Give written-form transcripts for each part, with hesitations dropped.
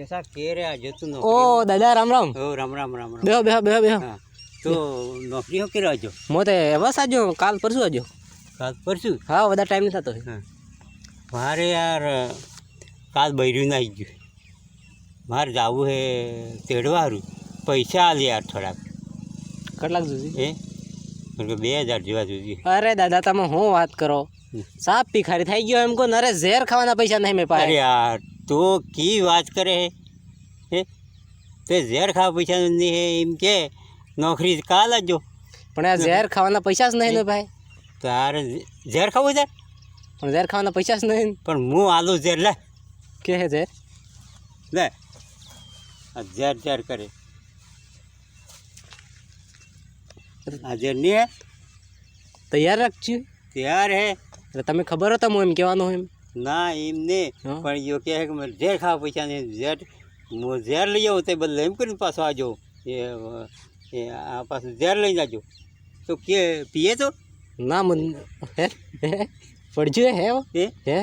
ऐसा कह रहे आज तू ओ दादा राम राम ओ राम राम राम राम बेहो बेहो बेहो बेहो हाँ तो नौकरी हो के राजो मोते बस आजो काल परसों आजो काल परसों हाँ वधा टाइम नहीं थतो हाँ मारे यार काल बहिरू नहीं गयो मारे जावू है तेड़वा हारू पैसा आले यार थोड़ा કેટલાક જોજી ए 2000 જેવા જોજી અરે દાદા તમે હું વાત કરો સાપ ભિખારી થઈ ગયો એમ કો નરે ઝેર ખાવાના પૈસા નહીં મેં अरे પાય यार तो की बात करे है ते ઝેર ખાવા પૈસા नहीं है इनके नौकरी काल आजो પણ આ ઝેર ખાવાના પૈસા જ નહીં ને ભાઈ तारे ઝેર ખાવું છે પણ ઝેર ખાવાના પૈસા જ નહીં પણ હું આલુ ઝેર લે કે હે ઝેર લે આ ઝેર ઝેર કરે આ ઝેર નહીં હે તૈયાર રાખજો તૈયાર હે એટલે તમે ખબર હતા હું એમ કહેવાનું એમ ના એમ નહીં હા. પણ યો કહે કે મારે ઝેર ખાવા પૈસા નહીં ઝેર હું ઝેર લઈ આવું તે બદલે એમ કરીને પાછો આજો એ આ પાછું ઝેર લઈને જાજો તો કે પીએ તો ના મન હે પડજો હે એ હે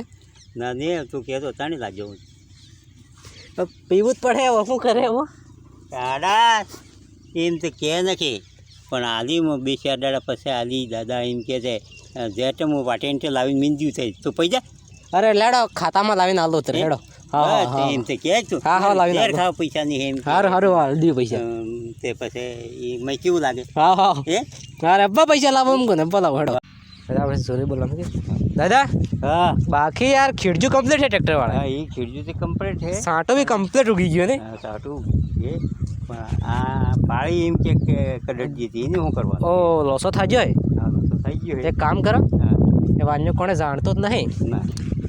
ના નહીં તું કહેતો તાણી લાગજો પીવું જ પડે હવે શું કરે હવે દાદા એમ તો કહે નથી પણ આલી બે ચાર દાડા પછી આલી દાદા એમ કહે છે ઝેર તો હું વાટેને લાવીને મીંદ્યું થઈ તો પૈસા અરે લેડો ખાતામાં લાવીને આલો તો લેડો હા હા બસ એમ તો કહે તું હા, લાવીને ઝેર આપો. ખાવા પૈસા નહીં એમ કહે. સારું સારું હાલ દીધું પૈસા તે પછી એ મેં કેવું લાગે હા હા હે અરે અબ્બા પૈસા લાવો એમ કોને બોલાવો હેડો આપણે સોરી બોલવાનું કે દાદા હા બાકી યાર ખીડજુ કમ્પ્લીટ છે ટ્રેક્ટર વાળા હા એ ખીડજું તો કમ્પ્લીટ છે સાંટો બી કમ્પ્લીટ ઉગી ગયો ને હા, સાટું એ પણ આ પાળી એમ કે કડડજી હતી એને શું કરવાનું ઓ લોસો થાજો હે હા તો થઈ ગયું એક કામ કરો હા એ વાંજો કોણે જાણતો જ નહીં ના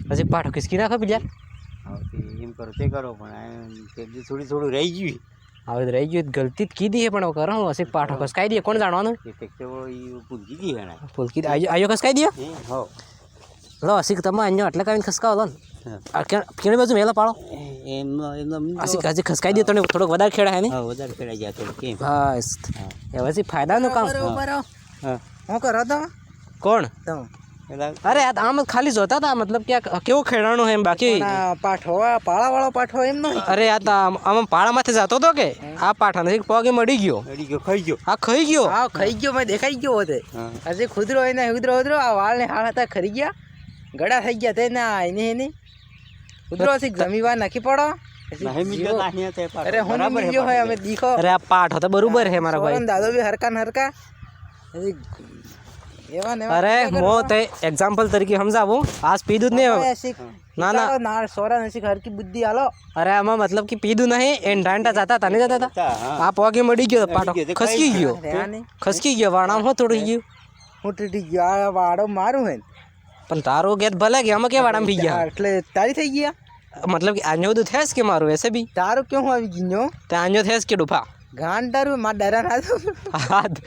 પછી પાઠો ખિસકી નાખો બીજા હા તે એમ કરો તે કરો પણ થોડું રહી ગયું હવે રહી ગયું ગલતી જ કીધી છે પણ હવે કરો હું હશે પાઠો ખસકાઈ દઈએ કોણ જાણવાનું એ ટ્રેક્ટર એ પૂછી દી વેણા ફૂલકી આયો ખસકાઈ દો એ હો લો હસી તમે અહીંયા એટલે કાવીને ખસકાવો લો ને હા. આ કેણી બાજુ વહેલા પાડો એમનો એમનો હજી ખસકાઈ દે તને થોડોક વધારે ખેડા હે ને હા વધારે ફેરાઈ જાય તો કેમ બસ એ પછી ફાયદાનું કામ હા હું કરો તો કોણ પેલા અરે આમ ખાલી જોતા હતા મતલબ કે આ કેવો ખેડાણું હે એમ બાકી પાઠો પાળાવાળો પાઠો એમ નો અરે આ તો આમ પાળામાંથી જતો હતો કે આ પાઠા નથી પગે મળી ગયો અડી ગયો ખાઈ ગયો આ ખાઈ ગયો હા ખાઈ ગયો મેં દેખાઈ ગયો હોતે હા હજી ખુદરો એને ઉધરો આ વાળ ને હાળ હતા ખરી ગયા ગળા થઈ ગયા તે ના એને ઉધરો હજી ગમી વાર નાખી પડો નહીં મિલ્યો નાહી તે પાછો. અરે હું બરાબર હે ગયો હોય પાછો. અમે દીખો અરે આ પાઠો તો બરોબર હે મારા ભાઈ સોરન દાદો બી હરકા ને હરકા હજી એવા ને એવા અરે હું તે એક્ઝામ્પલ તરીકે સમજાવું આજ પીધું જ નહીં ના, ના. ના સોરન હસી હરકી બુદ્ધિ આલો અરે આમાં મતલબ કે પીધું નહીં એ ડાંટા જતા તને જતા હતા હા. આ પગે મળી ગયો પાઠો મળી ગયો, તે ખસકી ખાઈ ગયો રહ્યા નહીં ખસકી ગયો વાણામ હો થોડું ગયું હું ટીટી ગયો આ વાળો મારું હે પણ તારો ગેત ભલે કે આમાં કે વાણામ પી ગયા એટલે તારી થઈ ગયા મતલબ કે આજો બધું થેસ કે મારું એસે બી તારું કેવું આવી ગયો તે આજો થેસ કે ડૂફા ગાંડ તારું માર ડરા ના હાથ